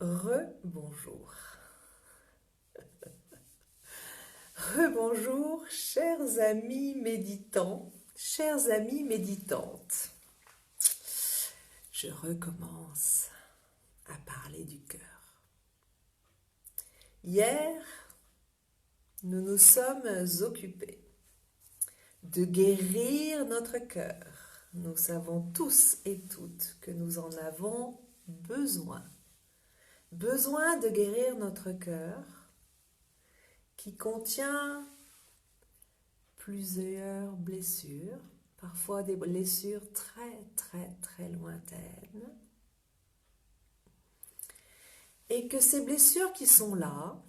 Rebonjour. Rebonjour, chers amis méditants, chères amies méditantes. Je recommence à parler du cœur. Hier, nous nous sommes occupés de guérir notre cœur. Nous savons tous et toutes que nous en avons besoin. Besoin de guérir notre cœur qui contient plusieurs blessures, parfois des blessures très lointaines. Et que ces blessures qui sont là,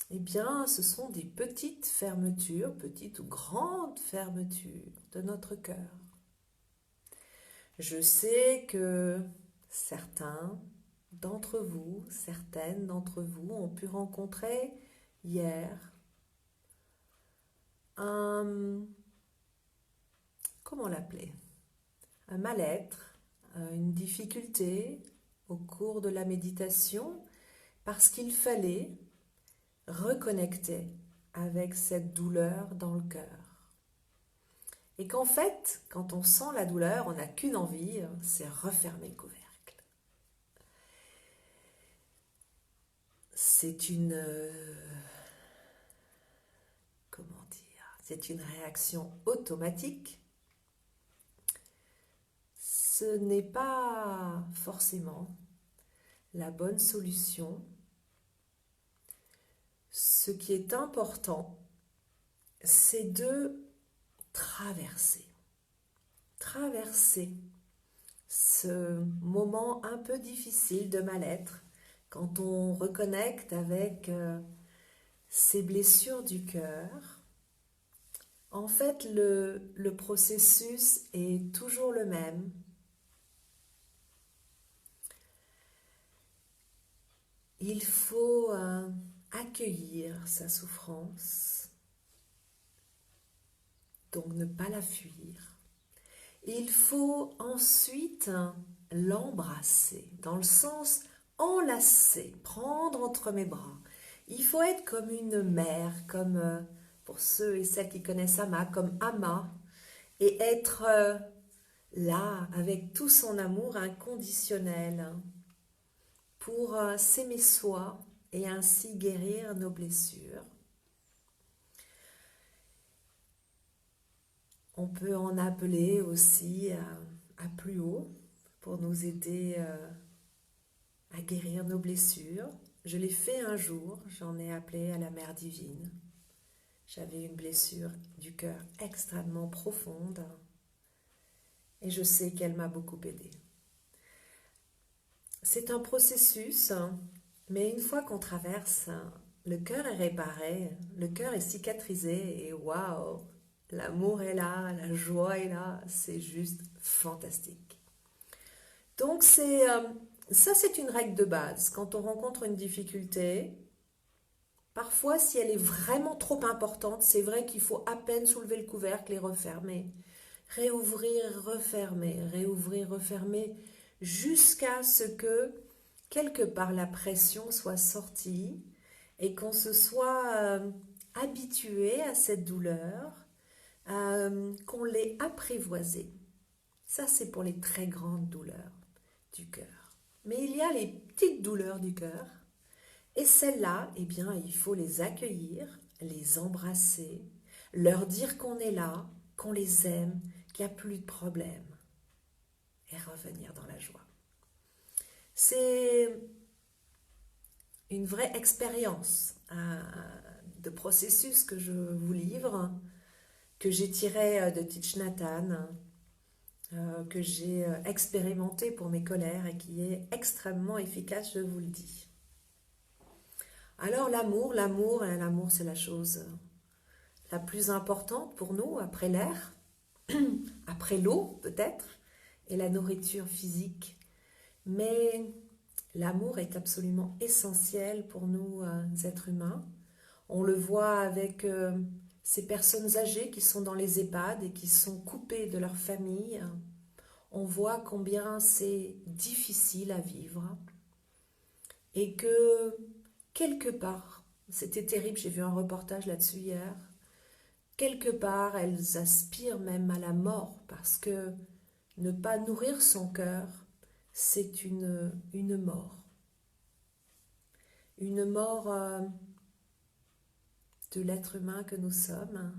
eh bien, ce sont des petites fermetures, petites ou grandes fermetures de notre cœur. Je sais que certaines d'entre vous ont pu rencontrer hier comment l'appeler? Un mal-être, une difficulté au cours de la méditation parce qu'il fallait reconnecter avec cette douleur dans le cœur. Et qu'en fait, quand on sent la douleur, on n'a qu'une envie, c'est refermer le couvercle. C'est une réaction automatique. Ce n'est pas forcément la bonne solution. Ce qui est important, c'est de traverser ce moment un peu difficile de mal-être quand on reconnecte avec ces blessures du cœur. En fait, le processus est toujours le même. Il faut accueillir sa souffrance, donc ne pas la fuir. Il faut ensuite l'embrasser, dans le sens enlacer, prendre entre mes bras. Il faut être comme une mère, comme pour ceux et celles qui connaissent Amma, comme Amma, et être là avec tout son amour inconditionnel pour s'aimer soi et ainsi guérir nos blessures. On peut en appeler aussi à plus haut pour nous aider à guérir nos blessures. Je l'ai fait un jour, j'en ai appelé à la Mère Divine. J'avais une blessure du cœur extrêmement profonde et je sais qu'elle m'a beaucoup aidée. C'est un processus, mais une fois qu'on traverse, le cœur est réparé, le cœur est cicatrisé et waouh, l'amour est là, la joie est là, c'est juste fantastique. Donc ça c'est une règle de base. Quand on rencontre une difficulté, parfois si elle est vraiment trop importante, c'est vrai qu'il faut à peine soulever le couvercle et refermer. Réouvrir, refermer, jusqu'à ce que quelque part la pression soit sortie et qu'on se soit habitué à cette douleur, qu'on l'ait apprivoisée. Ça, c'est pour les très grandes douleurs du cœur. Mais il y a les petites douleurs du cœur, et celles-là, eh bien, il faut les accueillir, les embrasser, leur dire qu'on est là, qu'on les aime, qu'il n'y a plus de problème, et revenir dans la joie. C'est une vraie expérience de processus que je vous livre, que j'ai tiré de Thich Nhat Hanh, que j'ai expérimenté pour mes colères et qui est extrêmement efficace, je vous le dis. Alors l'amour c'est la chose la plus importante pour nous après l'air, après l'eau peut-être, et la nourriture physique. Mais l'amour est absolument essentiel pour nous êtres humains. On le voit avec ces personnes âgées qui sont dans les EHPAD et qui sont coupées de leur famille. On voit combien c'est difficile à vivre. et que quelque part, c'était terrible, j'ai vu un reportage là-dessus hier, quelque part elles aspirent même à la mort parce que ne pas nourrir son cœur, c'est une mort. Une mort de l'être humain que nous sommes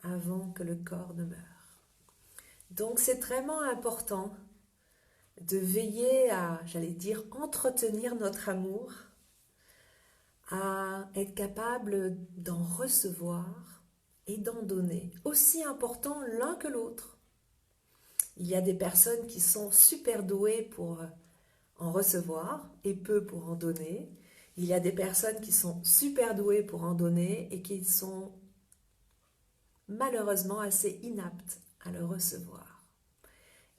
avant que le corps ne meure. Donc c'est vraiment important de veiller à, j'allais dire, entretenir notre amour, à être capable d'en recevoir et d'en donner, aussi important l'un que l'autre. Il y a des personnes qui sont super douées pour en recevoir et peu pour en donner. Il y a des personnes qui sont super douées pour en donner et qui sont malheureusement assez inaptes à le recevoir.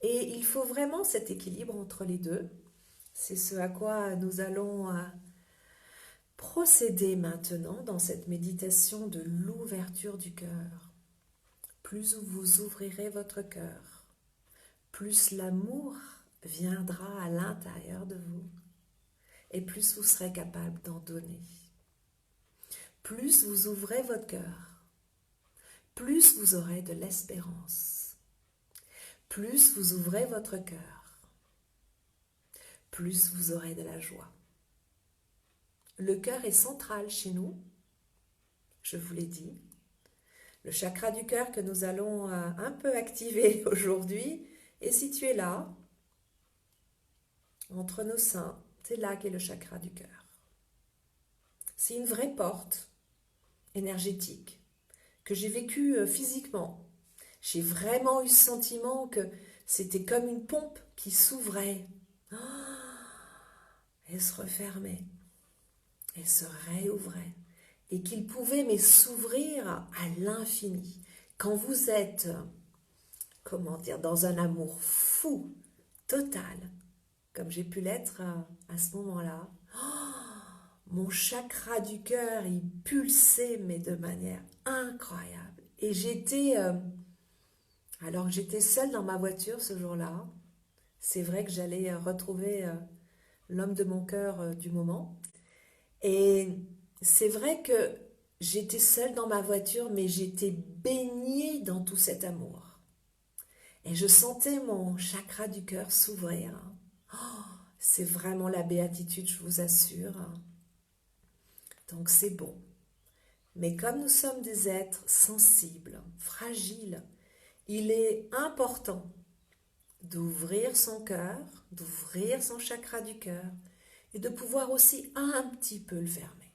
Et il faut vraiment cet équilibre entre les deux. C'est ce à quoi nous allons procéder maintenant dans cette méditation de l'ouverture du cœur. Plus vous ouvrirez votre cœur, plus l'amour viendra à l'intérieur de vous et plus vous serez capable d'en donner. Plus vous ouvrez votre cœur, plus vous aurez de l'espérance. Plus vous ouvrez votre cœur, plus vous aurez de la joie. Le cœur est central chez nous, je vous l'ai dit. Le chakra du cœur que nous allons un peu activer aujourd'hui est situé là, entre nos seins. C'est là qu'est le chakra du cœur. C'est une vraie porte énergétique que j'ai vécue physiquement. J'ai vraiment eu ce sentiment que c'était comme une pompe qui s'ouvrait et se refermait et se réouvrait et qu'il pouvait mais s'ouvrir à l'infini. Quand vous êtes, comment dire, dans un amour fou, total, comme j'ai pu l'être à ce moment-là, mon chakra du cœur, il pulsait mais de manière incroyable. Et j'étais, alors que j'étais seule dans ma voiture ce jour-là, c'est vrai que j'allais retrouver l'homme de mon cœur du moment. Et c'est vrai que j'étais seule dans ma voiture, mais j'étais baignée dans tout cet amour. Et je sentais mon chakra du cœur s'ouvrir. C'est vraiment la béatitude, je vous assure. Donc c'est bon. Mais comme nous sommes des êtres sensibles, fragiles, il est important d'ouvrir son cœur, d'ouvrir son chakra du cœur et de pouvoir aussi un petit peu le fermer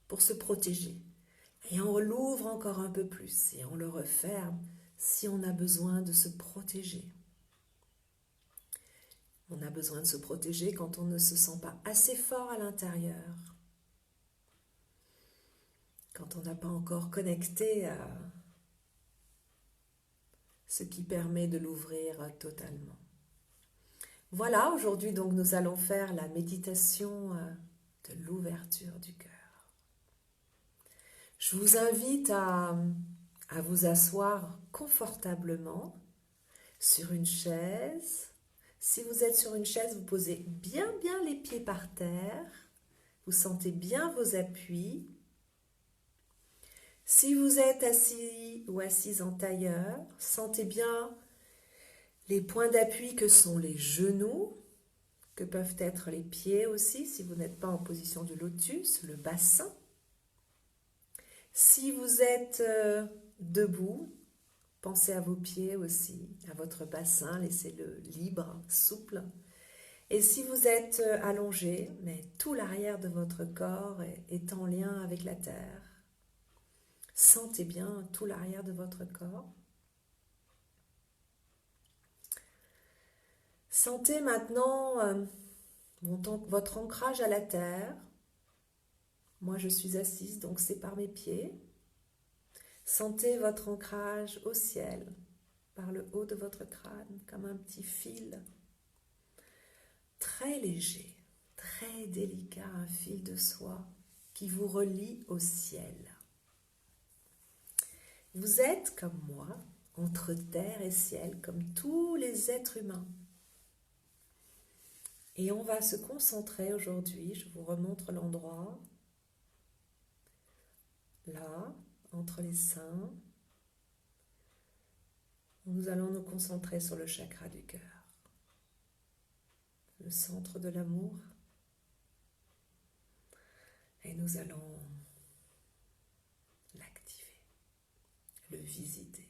pour se protéger. Et on l'ouvre encore un peu plus et on le referme si on a besoin de se protéger. On a besoin de se protéger quand on ne se sent pas assez fort à l'intérieur, quand on n'a pas encore connecté à ce qui permet de l'ouvrir totalement. Voilà, aujourd'hui donc nous allons faire la méditation de l'ouverture du cœur. Je vous invite à vous asseoir confortablement sur une chaise. Si vous êtes sur une chaise, vous posez bien les pieds par terre. Vous sentez bien vos appuis. Si vous êtes assis ou assise en tailleur, sentez bien les points d'appui que sont les genoux, que peuvent être les pieds aussi, si vous n'êtes pas en position du lotus, le bassin. Si vous êtes debout, pensez à vos pieds aussi, à votre bassin, laissez-le libre, souple. Et si vous êtes allongé, mais tout l'arrière de votre corps est en lien avec la terre. Sentez bien tout l'arrière de votre corps. Sentez maintenant votre ancrage à la terre. Moi, je suis assise, donc c'est par mes pieds. Sentez votre ancrage au ciel, par le haut de votre crâne, comme un petit fil. Très léger, très délicat, un fil de soie qui vous relie au ciel. Vous êtes, comme moi, entre terre et ciel, comme tous les êtres humains. Et on va se concentrer aujourd'hui, je vous remontre l'endroit, là, entre les seins. Nous allons nous concentrer sur le chakra du cœur, le centre de l'amour. Et nous allons l'activer, le visiter,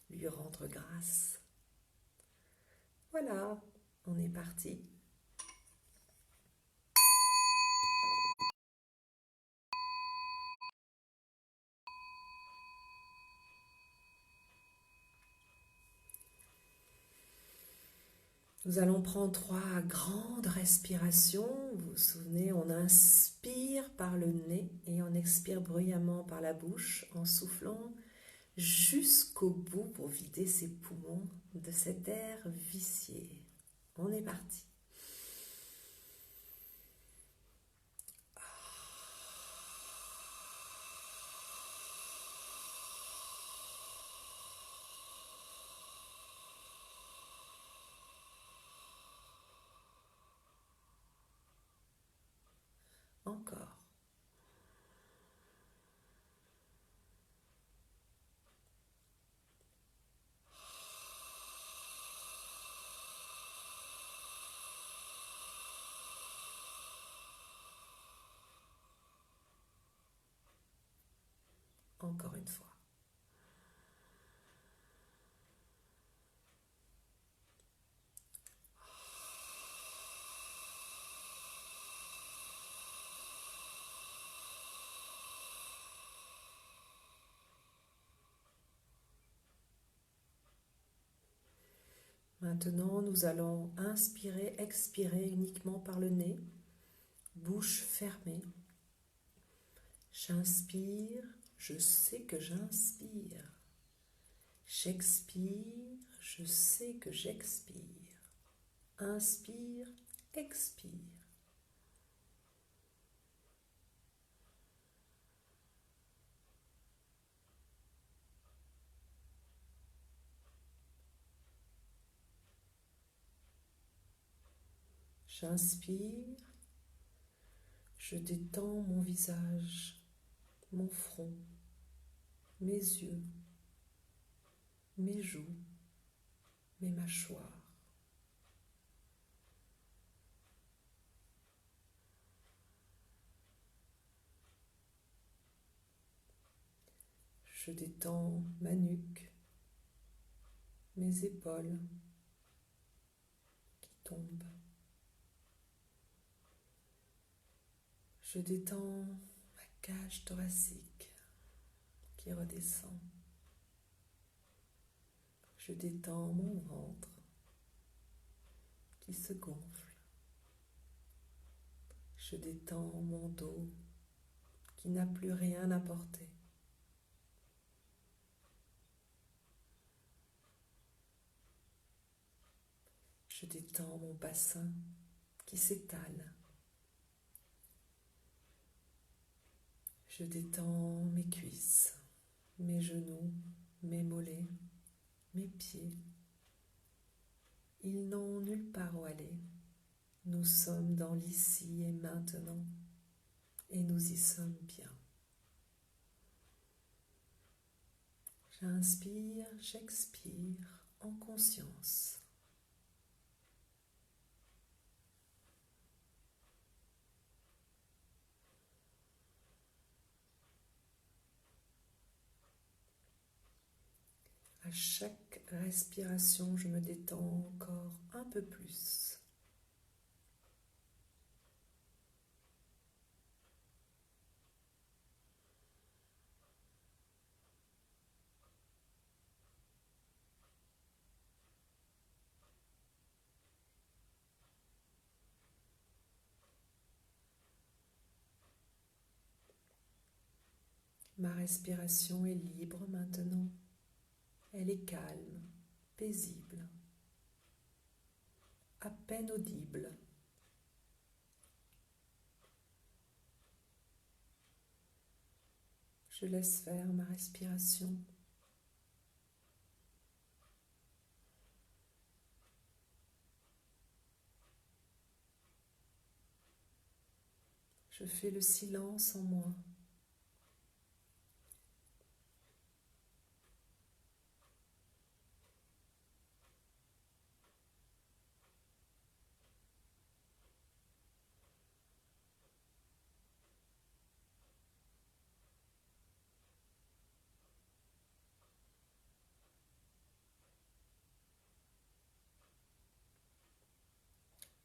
lui rendre grâce. Voilà, on est parti. Nous allons prendre 3 grandes respirations. Vous vous souvenez, on inspire par le nez et on expire bruyamment par la bouche en soufflant jusqu'au bout pour vider ses poumons de cet air vicié. On est parti. Encore. Encore une fois. Maintenant, nous allons inspirer, expirer uniquement par le nez, bouche fermée. J'inspire, je sais que j'inspire. J'expire, je sais que j'expire. Inspire, expire. J'inspire, je détends mon visage, mon front, mes yeux, mes joues, mes mâchoires. Je détends ma nuque, mes épaules qui tombent. Je détends ma cage thoracique qui redescend. Je détends mon ventre qui se gonfle. Je détends mon dos qui n'a plus rien à porter. Je détends mon bassin qui s'étale. Je détends mes cuisses, mes genoux, mes mollets, mes pieds. Ils n'ont nulle part où aller. Nous sommes dans l'ici et maintenant et nous y sommes bien. J'inspire, j'expire en conscience. À chaque respiration, je me détends encore un peu plus. Ma respiration est libre maintenant. Elle est calme, paisible, à peine audible. Je laisse faire ma respiration. Je fais le silence en moi.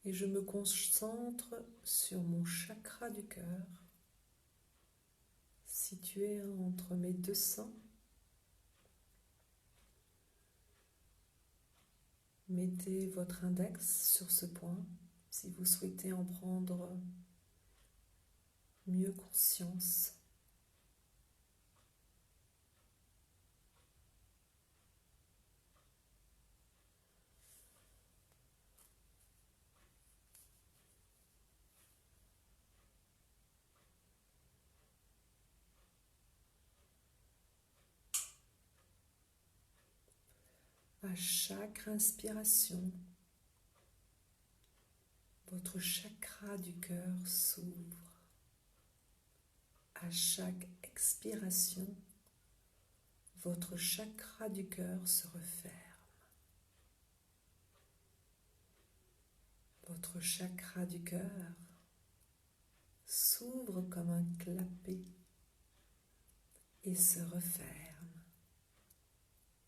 Et je me concentre sur mon chakra du cœur, situé entre mes deux seins. Mettez votre index sur ce point si vous souhaitez en prendre mieux conscience. À chaque inspiration, votre chakra du cœur s'ouvre. À chaque expiration, votre chakra du cœur se referme. Votre chakra du cœur s'ouvre comme un clapet et se referme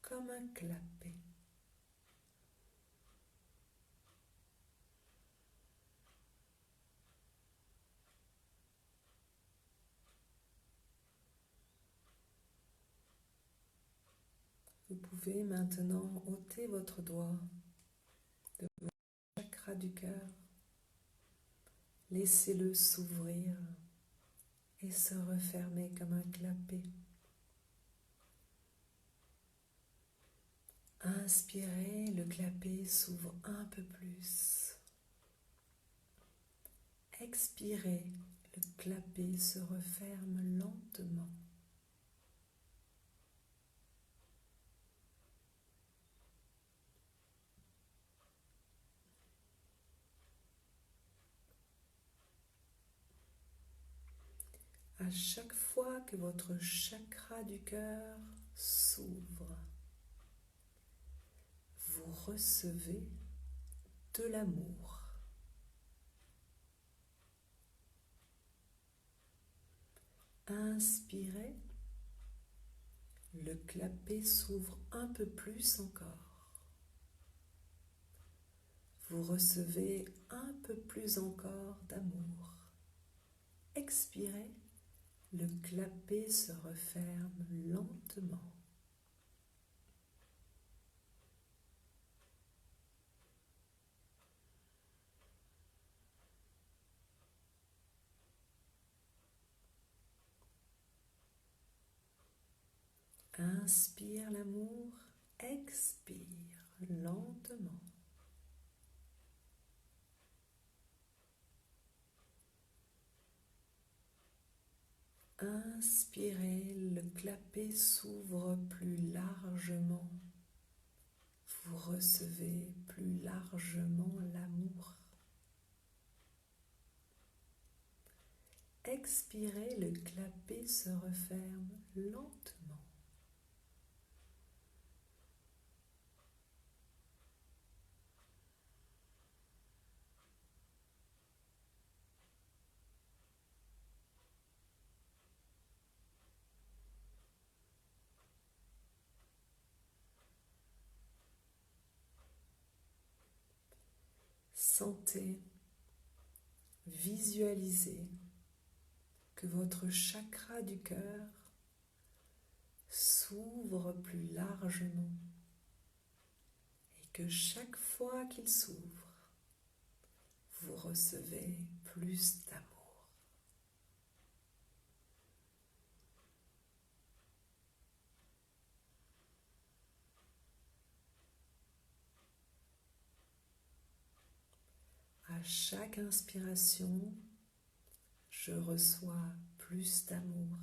comme un clapet. Vous pouvez maintenant ôter votre doigt de votre chakra du cœur. Laissez-le s'ouvrir et se refermer comme un clapet. Inspirez, le clapet s'ouvre un peu plus. Expirez, le clapet se referme lentement. À chaque fois que votre chakra du cœur s'ouvre, vous recevez de l'amour. Inspirez, le clapet s'ouvre un peu plus encore. Vous recevez un peu plus encore d'amour. Expirez, le clapet se referme lentement. Inspire l'amour, expire lentement. Inspirez, le clapet s'ouvre plus largement. Vous recevez plus largement l'amour. Expirez, le clapet se referme lentement. Sentez, visualisez que votre chakra du cœur s'ouvre plus largement et que chaque fois qu'il s'ouvre, vous recevez plus d'amour. À chaque inspiration, je reçois plus d'amour.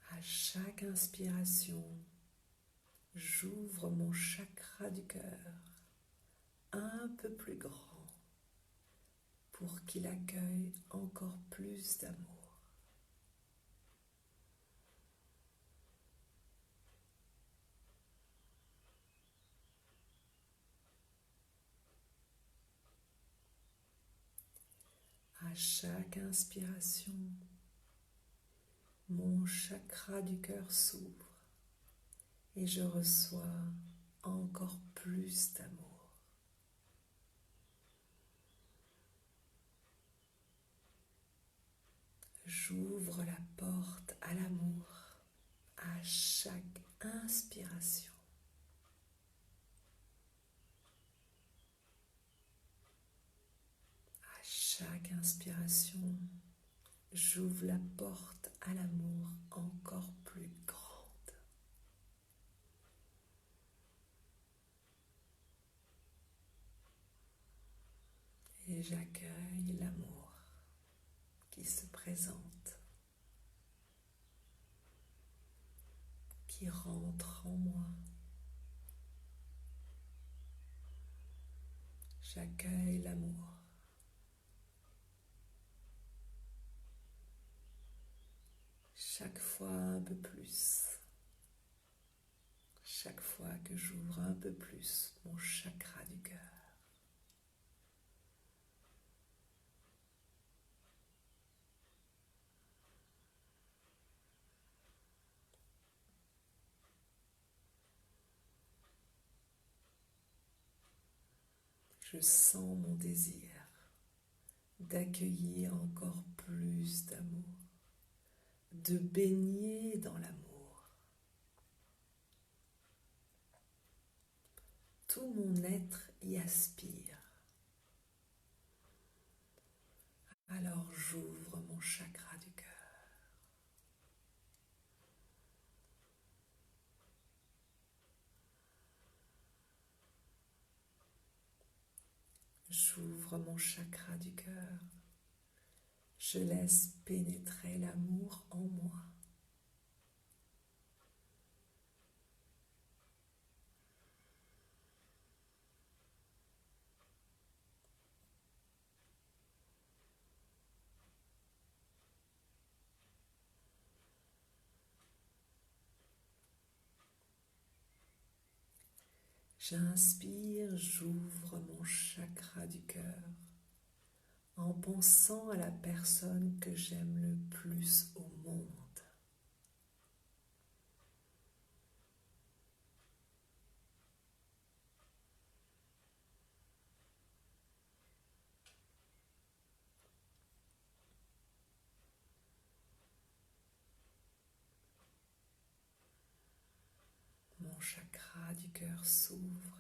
À chaque inspiration, j'ouvre mon chakra du cœur un peu plus grand. pour qu'il accueille encore plus d'amour. À chaque inspiration, mon chakra du cœur s'ouvre et je reçois encore plus d'amour. J'ouvre la porte à l'amour à chaque inspiration. À chaque inspiration, j'ouvre la porte à l'amour encore plus grande. Et j'accueille l'amour qui se présente, qui rentre en moi. J'accueille l'amour. Chaque fois un peu plus. Chaque fois que j'ouvre un peu plus mon chakra du cœur. Je sens mon désir d'accueillir encore plus d'amour, de baigner dans l'amour. Tout mon être y aspire. Alors j'ouvre mon chakra du cœur. J'ouvre mon chakra du cœur. Je laisse pénétrer l'amour en moi. J'inspire, j'ouvre mon chakra du cœur en pensant à la personne que j'aime le plus au monde. Mon chakra du cœur s'ouvre.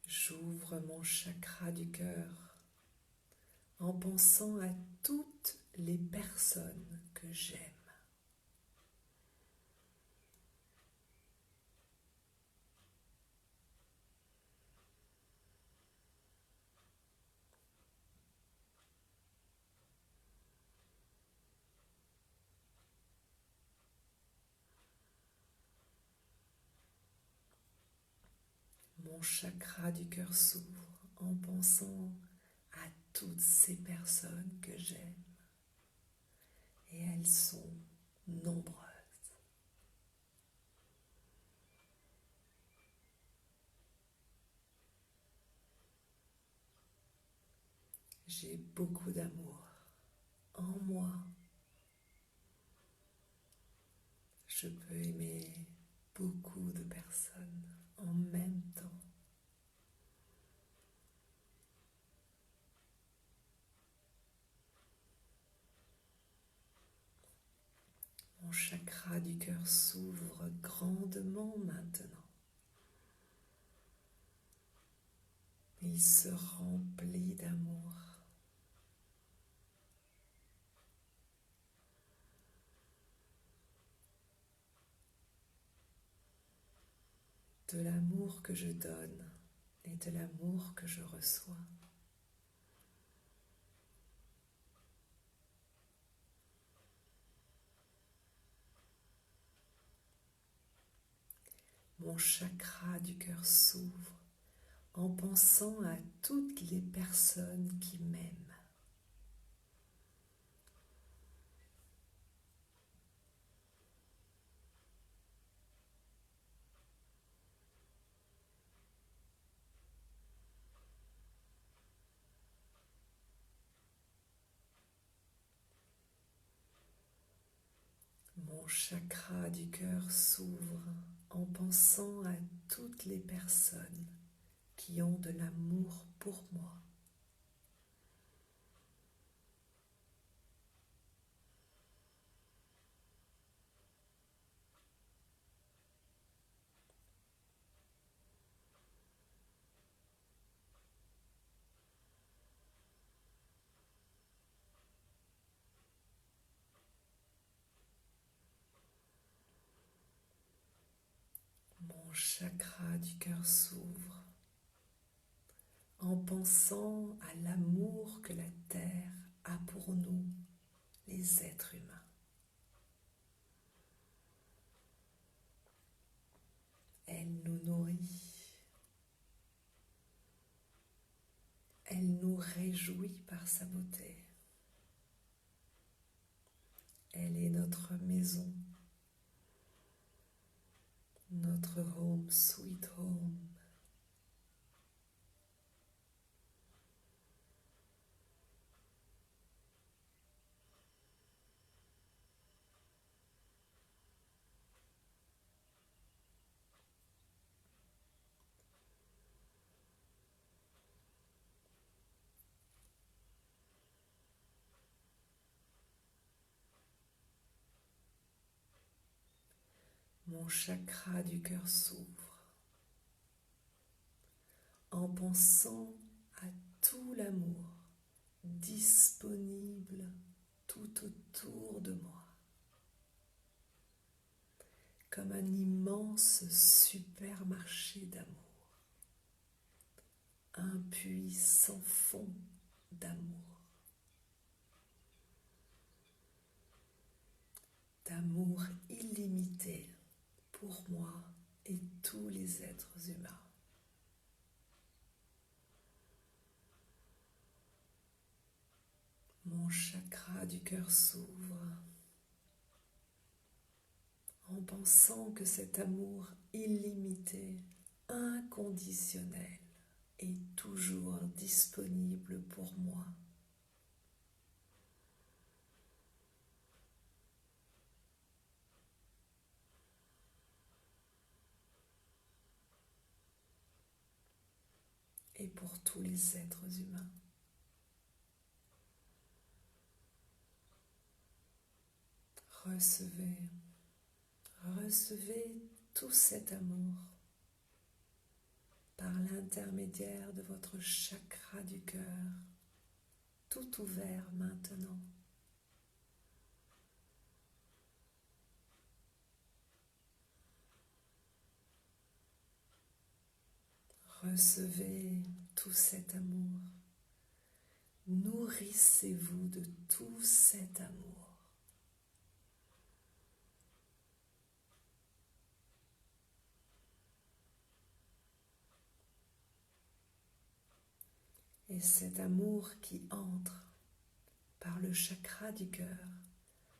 J'ouvre mon chakra du cœur en pensant à toutes les personnes que j'aime. Mon chakra du cœur s'ouvre en pensant à toutes ces personnes que j'aime. Et elles sont nombreuses. J'ai beaucoup d'amour en moi. Je peux aimer beaucoup de personnes en même temps. Mon chakra du cœur s'ouvre grandement maintenant. Il se remplit d'amour. De l'amour que je donne et de l'amour que je reçois. Mon chakra du cœur s'ouvre en pensant à toutes les personnes qui m'aiment. Mon chakra du cœur s'ouvre en pensant à toutes les personnes qui ont de l'amour pour moi. Mon chakra du cœur s'ouvre en pensant à l'amour que la Terre a pour nous, les êtres humains. Elle nous nourrit, elle nous réjouit par sa beauté. Elle est notre maison, notre home sweet home. Mon chakra du cœur s'ouvre en pensant à tout l'amour disponible tout autour de moi, comme un immense supermarché d'amour, un puits sans fond d'amour, d'amour illimité pour moi et tous les êtres humains. Mon chakra du cœur s'ouvre en pensant que cet amour illimité, inconditionnel, est toujours disponible pour moi. Et pour tous les êtres humains. Recevez tout cet amour par l'intermédiaire de votre chakra du cœur, tout ouvert maintenant. Recevez tout cet amour. Nourrissez-vous de tout cet amour. Et cet amour qui entre par le chakra du cœur,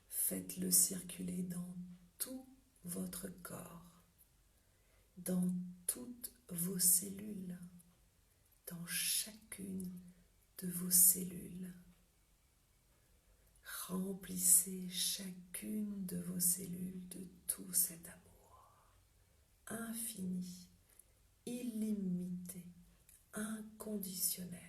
faites-le circuler dans tout votre corps, dans toutes vos cellules, dans chacune de vos cellules. Remplissez chacune de vos cellules de tout cet amour, infini, illimité, inconditionnel.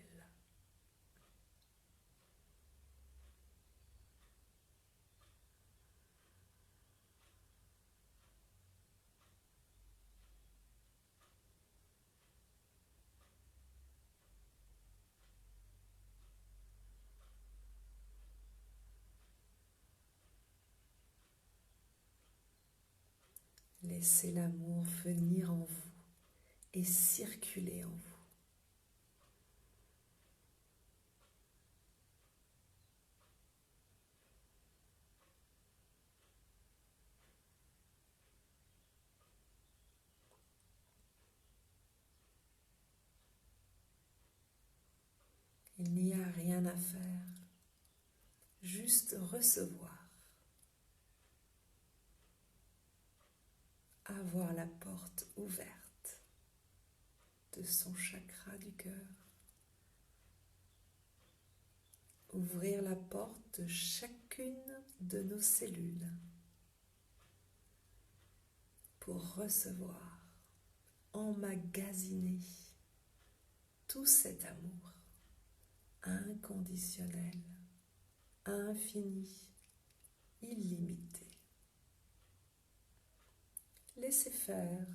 Laissez l'amour venir en vous et circuler en vous. rien à faire, juste recevoir, avoir la porte ouverte de son chakra du cœur, ouvrir la porte de chacune de nos cellules pour recevoir, emmagasiner tout cet amour inconditionnel, infini, illimité. Laissez faire,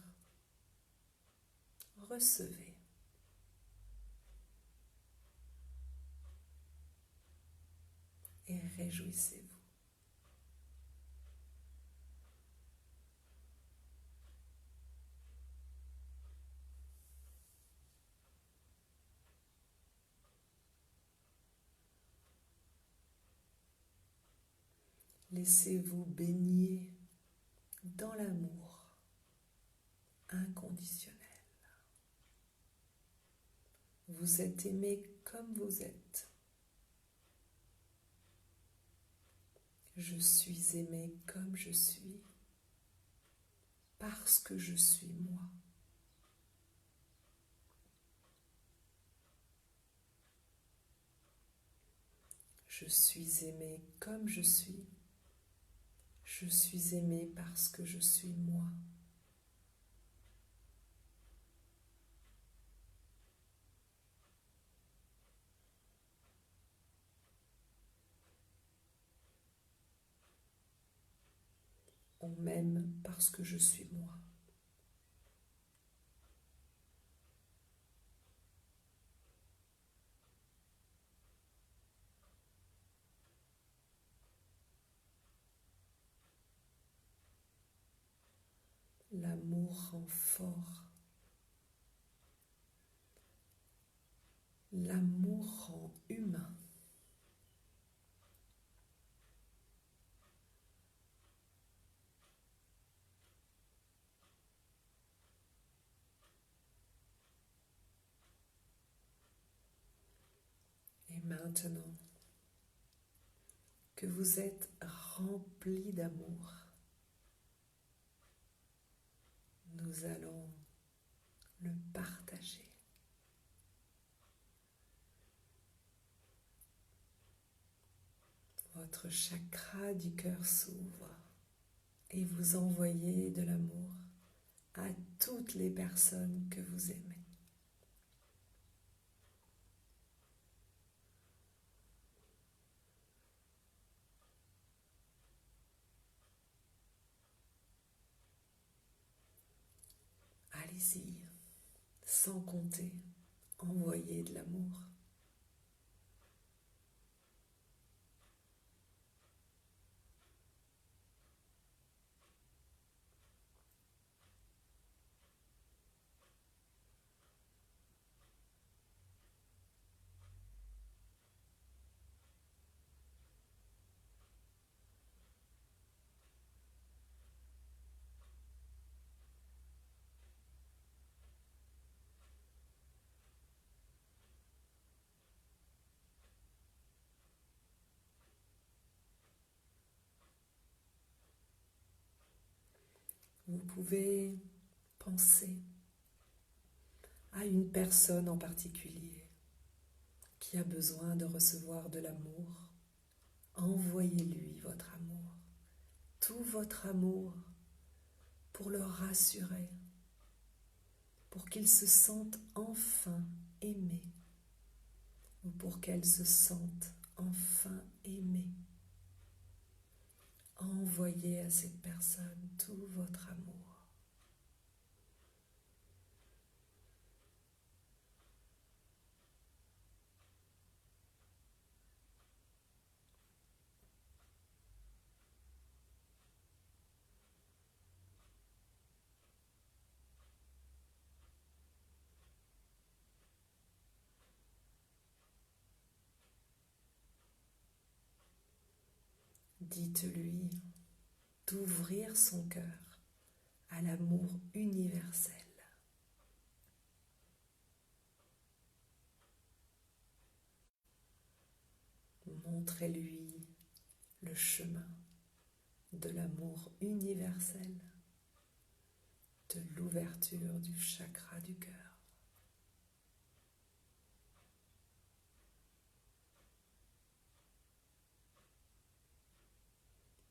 recevez. Et réjouissez-vous. Laissez-vous baigner dans l'amour inconditionnel. Vous êtes aimé comme vous êtes. Je suis aimé comme je suis, parce que je suis moi. Je suis aimé comme je suis. Je suis aimé parce que je suis moi. On m'aime parce que je suis moi. L'amour rend fort. L'amour rend humain. Et maintenant que vous êtes rempli d'amour, nous allons le partager. Votre chakra du cœur s'ouvre et vous envoyez de l'amour à toutes les personnes que vous aimez. Allez-y, sans compter, envoyez de l'amour. Vous pouvez penser à une personne en particulier qui a besoin de recevoir de l'amour. Envoyez-lui votre amour, tout votre amour, pour le rassurer, pour qu'il se sente enfin aimé, ou pour qu'elle se sente enfin aimée. Envoyez à cette personne tout votre amour. Dites-lui d'ouvrir son cœur à l'amour universel. Montrez-lui le chemin de l'amour universel, de l'ouverture du chakra du cœur.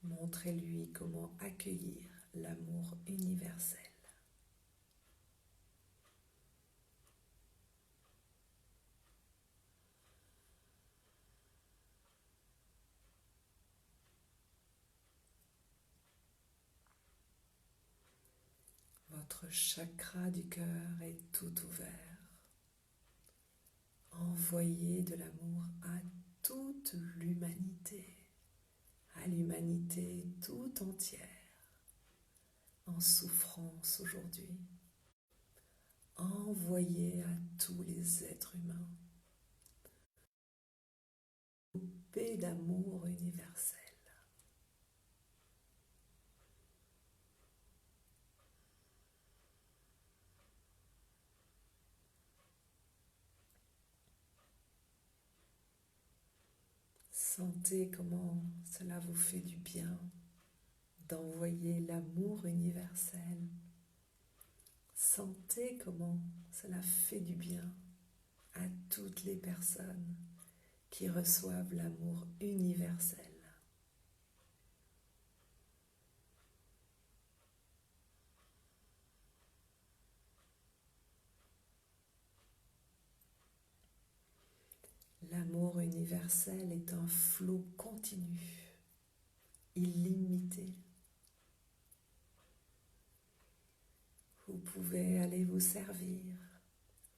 Montrez-lui comment accueillir l'amour universel. Votre chakra du cœur est tout ouvert. Envoyez de l'amour à toute l'humanité, à l'humanité tout entière, en souffrance aujourd'hui. Envoyez à tous les êtres humains une paix d'amour universel. Sentez comment cela vous fait du bien d'envoyer l'amour universel. Sentez comment cela fait du bien à toutes les personnes qui reçoivent l'amour universel. L'amour universel est un flot continu, illimité. Vous pouvez aller vous servir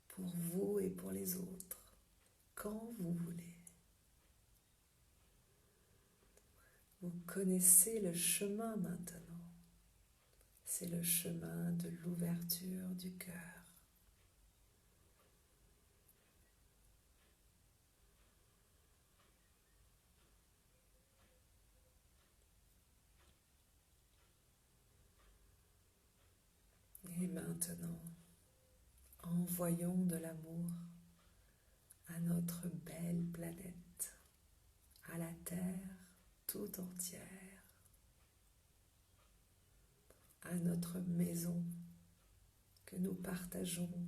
pour vous et pour les autres, quand vous voulez. Vous connaissez le chemin maintenant. C'est le chemin de l'ouverture du cœur. Et maintenant, envoyons de l'amour à notre belle planète, à la Terre tout entière, à notre maison que nous partageons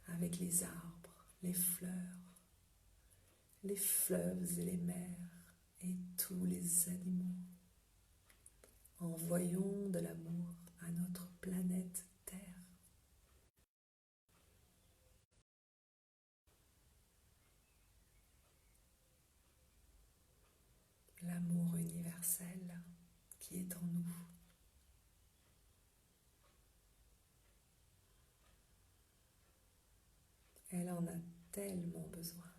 avec les arbres, les fleurs, les fleuves et les mers et tous les animaux. Envoyons de l'amour à notre planète Terre. L'amour universel qui est en nous. Elle en a tellement besoin.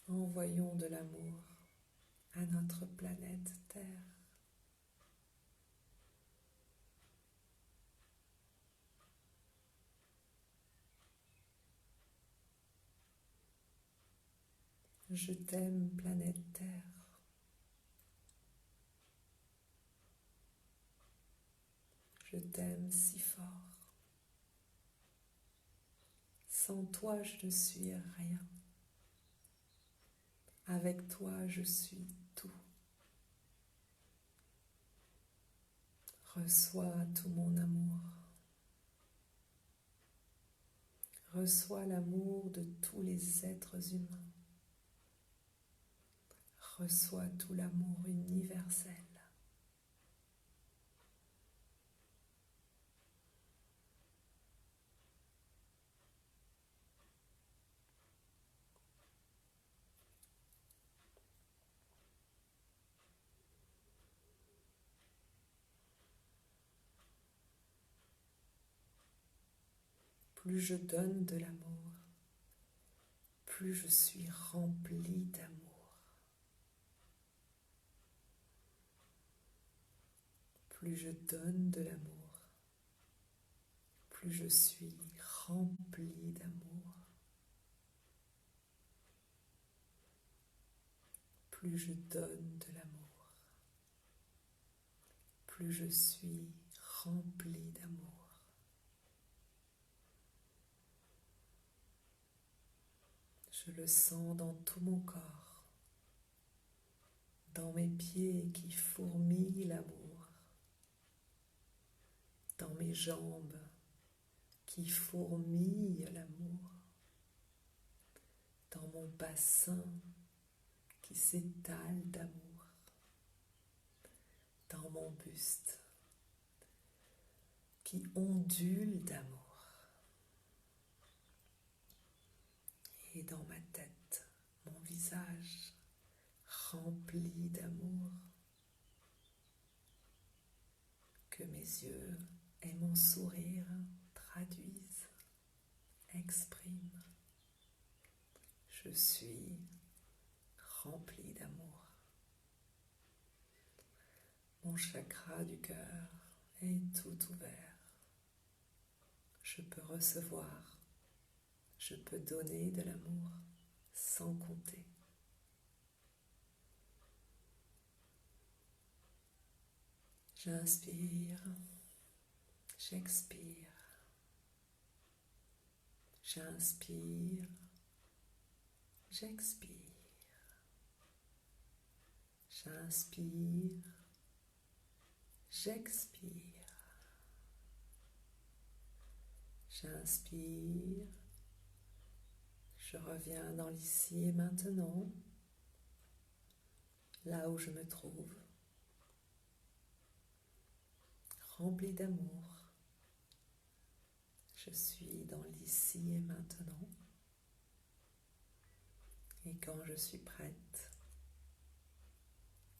Envoyons de l'amour à notre planète Terre. Je t'aime, planète Terre. Je t'aime si fort. Sans toi, je ne suis rien. Avec toi, je suis tout. Reçois tout mon amour. Reçois l'amour de tous les êtres humains. Reçois tout l'amour universel. Plus je donne de l'amour, plus je suis remplie d'amour. Plus je donne de l'amour, plus je suis remplie d'amour. Plus je donne de l'amour, plus je suis remplie d'amour. Je le sens dans tout mon corps, dans mes pieds qui fourmillent l'amour, dans mes jambes qui fourmillent l'amour, dans mon bassin qui s'étale d'amour, dans mon buste qui ondule d'amour, et dans ma tête, mon visage rempli d'amour, que mes yeux et mon sourire traduisent, expriment. Je suis rempli d'amour. Mon chakra du cœur est tout ouvert. Je peux recevoir, je peux donner de l'amour sans compter. J'inspire, j'expire. J'inspire, j'expire. J'inspire, j'expire. J'inspire, je reviens dans l'ici et maintenant, là où je me trouve, rempli d'amour. Je suis dans l'ici et maintenant. Et quand je suis prête,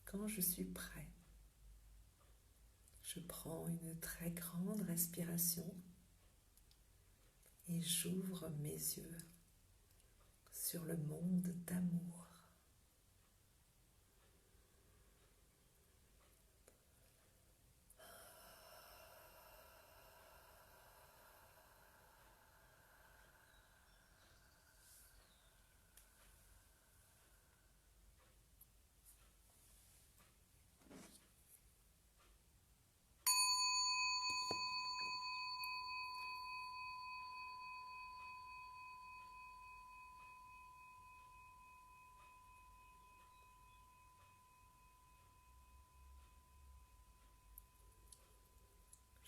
quand je suis prêt, je prends une très grande respiration et j'ouvre mes yeux sur le monde d'amour.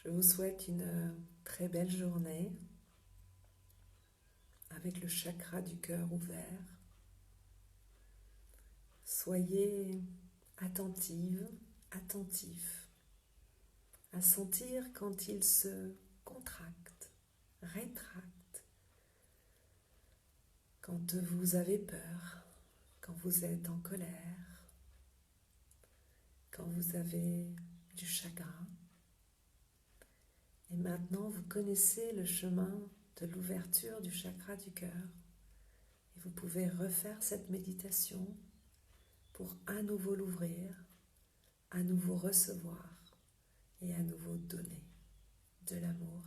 Je vous souhaite une très belle journée avec le chakra du cœur ouvert. Soyez attentive, attentif à sentir quand il se contracte, rétracte, quand vous avez peur, quand vous êtes en colère, quand vous avez du chagrin. Et maintenant, vous connaissez le chemin de l'ouverture du chakra du cœur. Et vous pouvez refaire cette méditation pour à nouveau l'ouvrir, à nouveau recevoir et à nouveau donner de l'amour.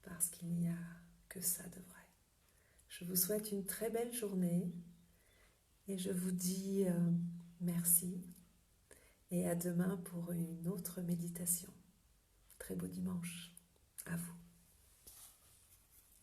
Parce qu'il n'y a que ça de vrai. Je vous souhaite une très belle journée et je vous dis merci et à demain pour une autre méditation. Très beau dimanche à vous.